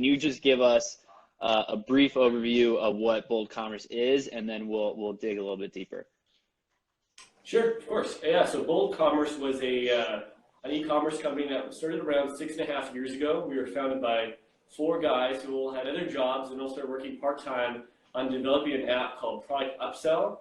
can you just give us a brief overview of what Bold Commerce is, and then we'll dig a little bit deeper? Sure, of course. Yeah, so Bold Commerce was an e-commerce company that started around 6.5 years ago. We were founded by 4 guys who all had other jobs and all started working part-time on developing an app called Product Upsell.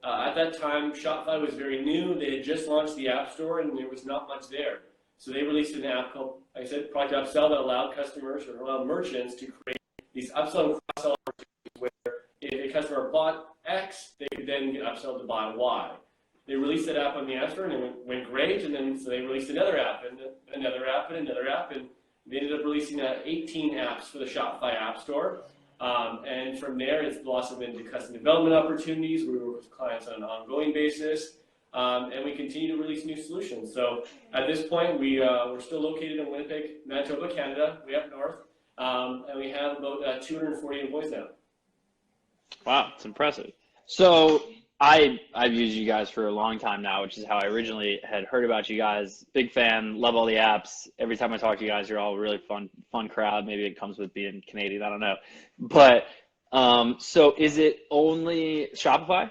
At that time, Shopify was very new. They had just launched the App Store, and there was not much there. So they released an app called, like I said, Product Upsell, that allowed customers or allowed merchants to create these upsell and cross-sell opportunities where if a customer bought X, they could then get upsell to buy Y. They released that app on the App Store, and it went great. And then so they released another app, and another app, and another app, and they ended up releasing 18 apps for the Shopify App Store. And from there, it's blossomed into custom development opportunities. We work with clients on an ongoing basis, and we continue to release new solutions. So at this point, we're still located in Winnipeg, Manitoba, Canada, way up north, and we have about 240 employees now. Wow, it's impressive. So I've used you guys for a long time now, which is how I originally had heard about you guys. Big fan, love all the apps. Every time I talk to you guys, you're all really fun crowd. Maybe it comes with being Canadian, I don't know. But so is it only Shopify?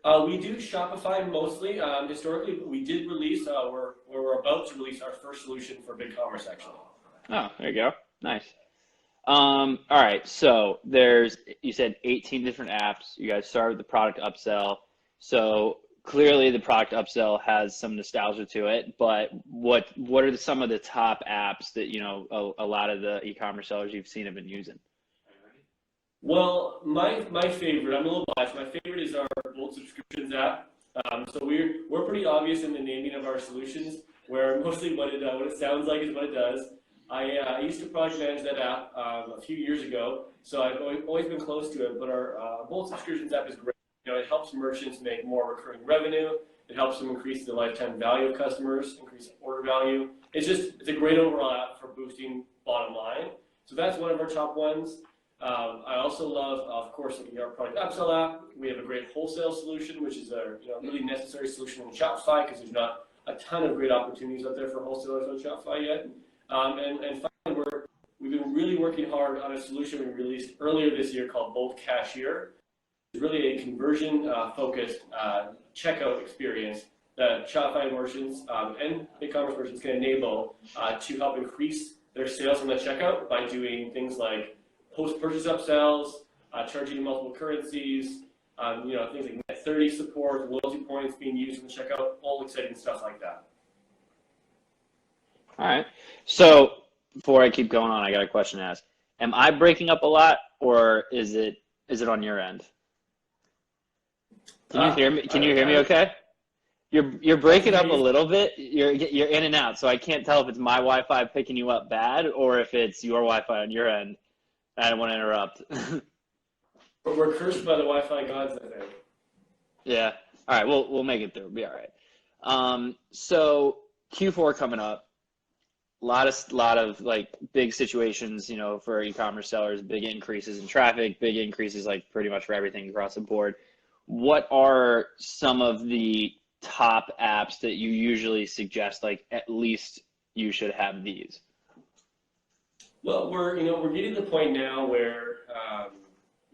We do Shopify mostly. Historically, we did release, we're about to release our first solution for BigCommerce, actually. Oh, there you go. Nice. All right, so you said 18 different apps. You guys started with the product upsell. So clearly the product upsell has some nostalgia to it, but what are some of the top apps that, you know, a lot of the e-commerce sellers you've seen have been using? Well, my favorite, I'm a little biased, my favorite is our Bold Subscriptions app. So we're pretty obvious in the naming of our solutions, where mostly what it sounds like is what it does. I used to product manage that app a few years ago, so I've always been close to it, but our Bold Subscriptions app is great. You know, it helps merchants make more recurring revenue. It helps them increase the lifetime value of customers, increase order value. It's a great overall app for boosting bottom line. So that's one of our top ones. I also love, of course, our Product Upsell app. We have a great wholesale solution, which is a really necessary solution in Shopify because there's not a ton of great opportunities out there for wholesalers on Shopify yet. And finally, we've been really working hard on a solution we released earlier this year called Bold Cashier. It's really a conversion-focused checkout experience that Shopify merchants and e-commerce merchants can enable to help increase their sales on the checkout by doing things like post-purchase upsells, charging multiple currencies, things like Net 30 support, loyalty points being used in the checkout, all exciting stuff like that. All right. So before I keep going on, I got a question to ask. Am I breaking up a lot, or is it on your end? Can you hear me? Can you hear me okay? You're breaking up a little bit. You're in and out, so I can't tell if it's my Wi-Fi picking you up bad or if it's your Wi-Fi on your end. I don't want to interrupt. But we're cursed by the Wi-Fi gods, I think. Yeah. All right. We'll make it through. It'll be all right. So Q4 coming up. A lot of like big situations, for e-commerce sellers, big increases in traffic, big increases like pretty much for everything across the board. What are some of the top apps that you usually suggest, like at least you should have these? Well, we're getting to the point now where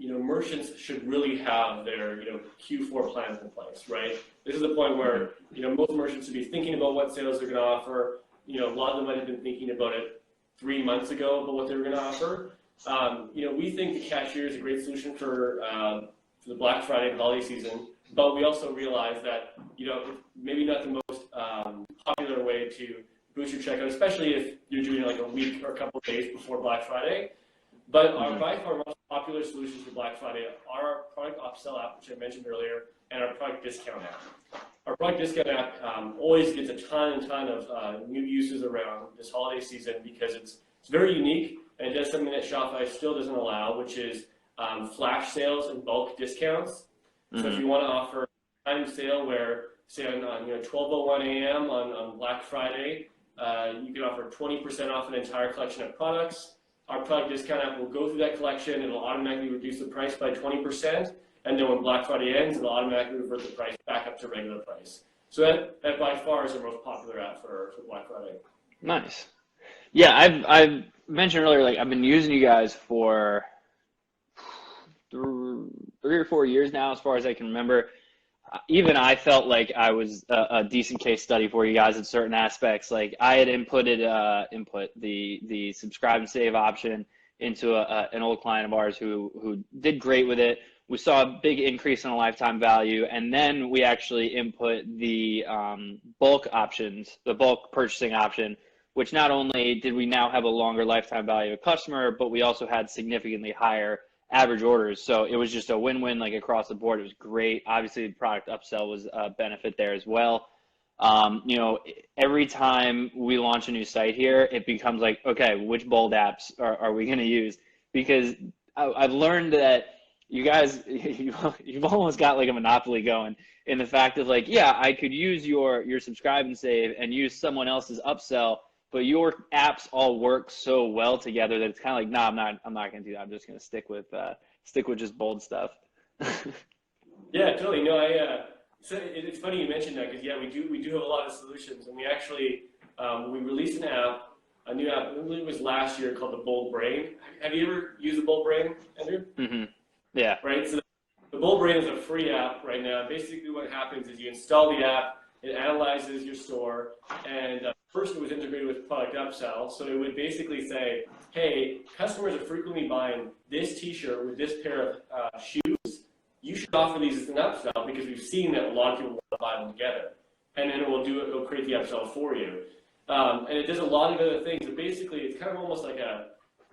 merchants should really have their Q4 plans in place, right? This is the point where most merchants should be thinking about what sales they're going to offer. A lot of them might have been thinking about it 3 months ago about what they were going to offer. We think the cashier is a great solution for the Black Friday and holiday season, but we also realize that maybe not the most popular way to boost your checkout, especially if you're doing like a week or a couple of days before Black Friday. But our by far most popular solutions for Black Friday are our Product Upsell app, which I mentioned earlier, and our Product Discount app. Our Product Discount app always gets a ton of new uses around this holiday season because it's very unique and it does something that Shopify still doesn't allow, which is flash sales and bulk discounts. Mm-hmm. So if you want to offer a time sale where, say on 12:01 a.m. on Black Friday, you can offer 20% off an entire collection of products. Our Product Discount app will go through that collection. It'll automatically reduce the price by 20%. And then when Black Friday ends, it'll automatically revert the price back up to regular price. So that by far is our most popular app for Black Friday. Nice. Yeah, mentioned earlier, like I've been using you guys for 3 or 4 years now, as far as I can remember. Even I felt like I was a decent case study for you guys in certain aspects. Like I had input the subscribe and save option into an old client of ours who did great with it. We saw a big increase in a lifetime value, and then we actually input the bulk options, the bulk purchasing option, which not only did we now have a longer lifetime value of customer, but we also had significantly higher average orders. So it was just a win-win, like across the board. It was great. Obviously, the product upsell was a benefit there as well. You know, every time we launch a new site here, it becomes like, okay, which bold apps are we going to use? Because I've learned that you guys, you've almost got like a monopoly going in the fact of like, yeah, I could use your subscribe and save and use someone else's upsell, but your apps all work so well together that it's kind of like, nah, I'm not going to do that. I'm just going to stick with just bold stuff. Yeah, totally. No, so it's funny you mentioned that because yeah, we do have a lot of solutions, and we actually we released a new app. I believe it was last year called the Bold Brain. Have you ever used the Bold Brain, Andrew? Mm-hmm. Yeah. Right. So the Bold Brain is a free app right now. Basically, what happens is you install the app, it analyzes your store, and first it was integrated with product upsell. So it would basically say, hey, customers are frequently buying this T-shirt with this pair of shoes. You should offer these as an upsell because we've seen that a lot of people want to buy them together. And then it'll create the upsell for you. And it does a lot of other things. But basically, it's kind of almost like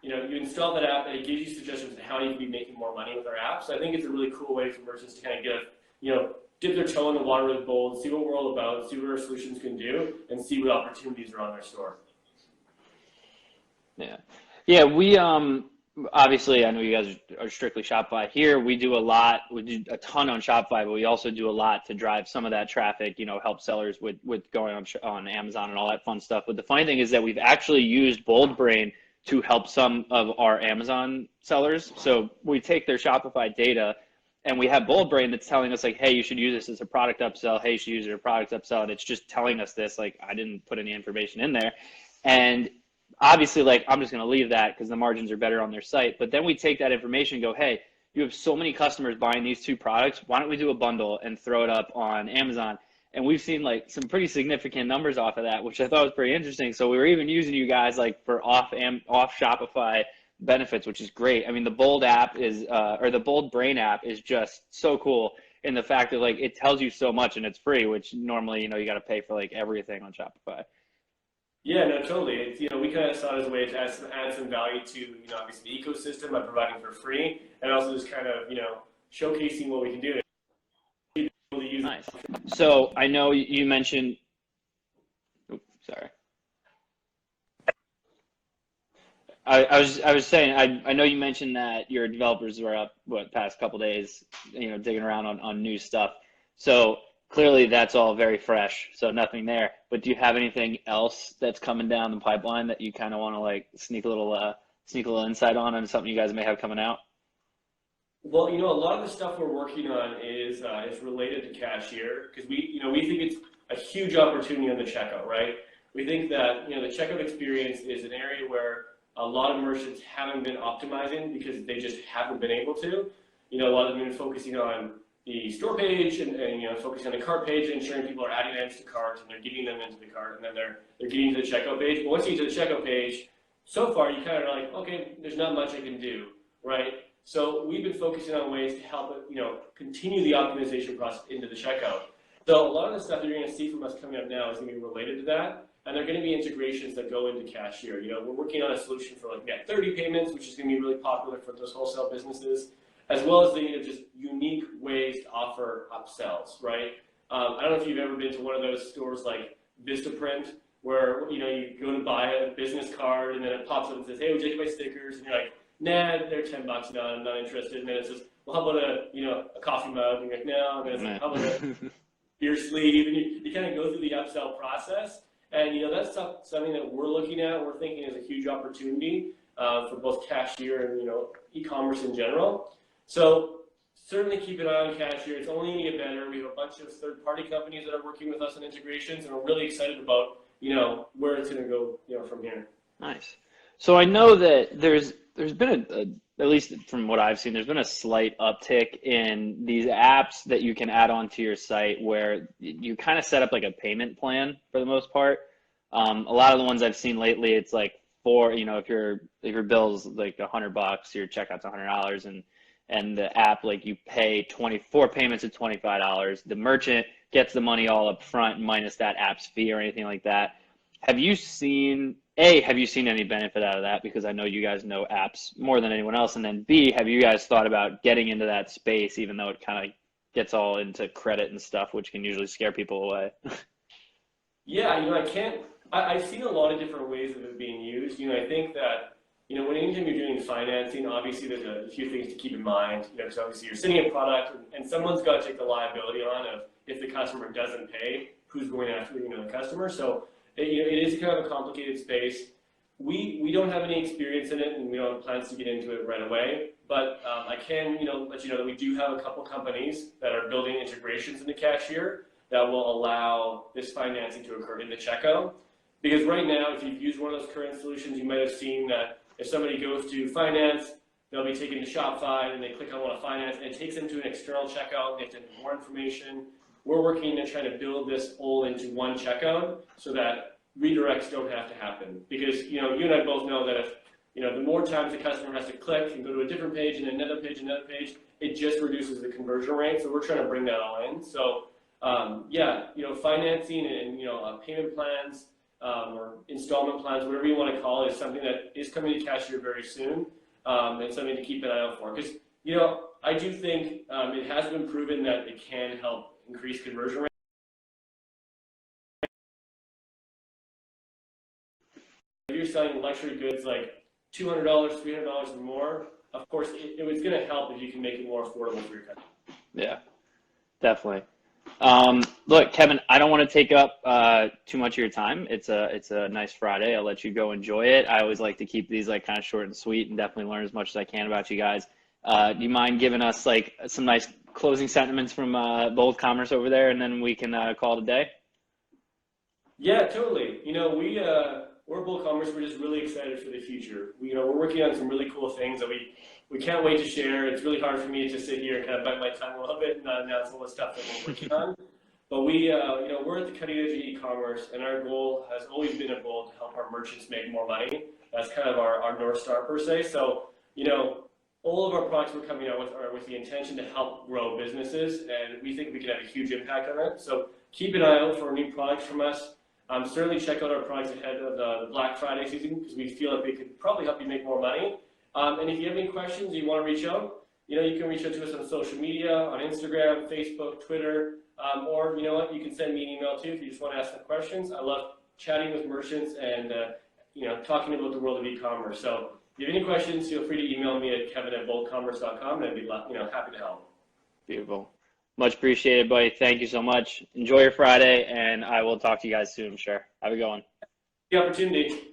you install that app and it gives you suggestions on how you can be making more money with our app. So I think it's a really cool way for merchants to kind of dip their toe in the water with Bold, see what we're all about, see what our solutions can do, and see what opportunities are on their store. Yeah. Yeah, we obviously I know you guys are strictly Shopify here. We do a ton on Shopify, but we also do a lot to drive some of that traffic, help sellers with going on Amazon and all that fun stuff. But the funny thing is that we've actually used BoldBrain to help some of our Amazon sellers. So we take their Shopify data and we have BoldBrain that's telling us like, hey, you should use this as a product upsell. Hey, you should use it as a product upsell. And it's just telling us this, like I didn't put any information in there. And obviously, like, I'm just going to leave that because the margins are better on their site. But then we take that information and go, hey, you have so many customers buying these two products. Why don't we do a bundle and throw it up on Amazon? And we've seen like some pretty significant numbers off of that, which I thought was pretty interesting. So we were even using you guys like for off Shopify benefits, which is great. I mean, the Bold app or the Bold Brain app is just so cool in the fact that like it tells you so much and it's free, which normally, you got to pay for like everything on Shopify. Yeah, no, totally. It's, we kind of saw it as a way to add some value to, obviously the ecosystem by providing for free, and also just kind of, showcasing what we can do. Nice. So I know you mentioned, sorry. I was saying, I know you mentioned that your developers were up, past couple days, digging around on new stuff. So clearly that's all very fresh, so nothing there. But do you have anything else that's coming down the pipeline that you kind of want to like sneak a little insight on something you guys may have coming out? Well, a lot of the stuff we're working on is related to cashier because we think it's a huge opportunity on the checkout, right? We think that the checkout experience is an area where a lot of merchants haven't been optimizing because they just haven't been able to. A lot of them have been focusing on the store page and focusing on the cart page and ensuring people are adding items to cart and they're getting them into the cart and then they're getting to the checkout page. But once you get to the checkout page, so far you kind of are like, okay, there's not much I can do, right? So we've been focusing on ways to help continue the optimization process into the checkout. So a lot of the stuff that you're going to see from us coming up now is going to be related to that, and they're going to be integrations that go into cashier. We're working on a solution for like net 30 payments, which is going to be really popular for those wholesale businesses, as well as the just unique ways to offer upsells, right? I don't know if you've ever been to one of those stores like Vistaprint, where you go to buy a business card and then it pops up and says, "Hey, would you like to buy stickers?" And you're like, "Nah, they're $10 now. I'm not interested." And then it says, "Well, how about a coffee mug?" And you're like, "No." And then it's like, "How about a beer sleeve?" And you kind of go through the upsell process. And that's something that we're looking at. We're thinking is a huge opportunity for both cashier and e-commerce in general. So certainly keep an eye on cashier. It's only going to get better. We have a bunch of third-party companies that are working with us on integrations, and we're really excited about where it's going to go from here. Nice. So I know that there's been at least from what I've seen, there's been a slight uptick in these apps that you can add onto your site where you kind of set up like a payment plan for the most part. A lot of the ones I've seen lately, it's like if your bill's like $100, your checkout's $100, and the app like you pay 24 payments of $25. The merchant gets the money all up front minus that app's fee or anything like that. Have you seen any benefit out of that? Because I know you guys know apps more than anyone else. And then B, have you guys thought about getting into that space, even though it kind of gets all into credit and stuff, which can usually scare people away? Yeah, I've seen a lot of different ways of it being used. I think that, when anytime you're doing financing, obviously there's a few things to keep in mind. Because obviously you're sending a product and someone's got to take the liability on of if the customer doesn't pay, who's going after, the customer. So it is kind of a complicated space. We don't have any experience in it, and we don't have plans to get into it right away. But I can, let you know that we do have a couple companies that are building integrations into Cashier that will allow this financing to occur in the checkout. Because right now, if you've used one of those current solutions, you might have seen that if somebody goes to finance, they'll be taken to Shopify, and they click on want to finance, and it takes them to an external checkout. They have to enter more information. We're working to try to build this all into one checkout so that redirects don't have to happen. Because you and I both know that if the more times the customer has to click and go to a different page and another page, it just reduces the conversion rate. So we're trying to bring that all in. So financing and payment plans or installment plans, whatever you want to call it, is something that is coming to Cashier very soon, and something to keep an eye out for. Because I do think it has been proven that it can help increase conversion rate. If you're selling luxury goods like $200, $300 or more, of course, it was going to help if you can make it more affordable for your customer. Yeah, definitely. Look, Kevin, I don't want to take up too much of your time. It's a nice Friday. I'll let you go enjoy it. I always like to keep these like kind of short and sweet and definitely learn as much as I can about you guys. Do you mind giving us like some nice closing sentiments from Bold Commerce over there, and then we can call it a day? Yeah, totally. We're Bold Commerce. We're just really excited for the future. We're working on some really cool things that we can't wait to share. It's really hard for me to just sit here and kind of bite my tongue a little bit and announce all the stuff that we're working on. But we're at the cutting edge of e-commerce, and our goal has always been at Bold to help our merchants make more money. That's kind of our North Star per se. So, all of our products we're coming out with are with the intention to help grow businesses, and we think we can have a huge impact on it. So keep an eye out for new products from us. Certainly check out our products ahead of the Black Friday season, because we feel like they could probably help you make more money. And if you have any questions or you want to reach out, you can reach out to us on social media, on Instagram, Facebook, Twitter, or you can send me an email too if you just want to ask some questions. I love chatting with merchants and talking about the world of e-commerce. So if you have any questions, feel free to email me at kevin@boldcommerce.com, and I'd be happy to help. Beautiful. Much appreciated, buddy. Thank you so much. Enjoy your Friday, and I will talk to you guys soon, I'm sure. Have a good one. The opportunity.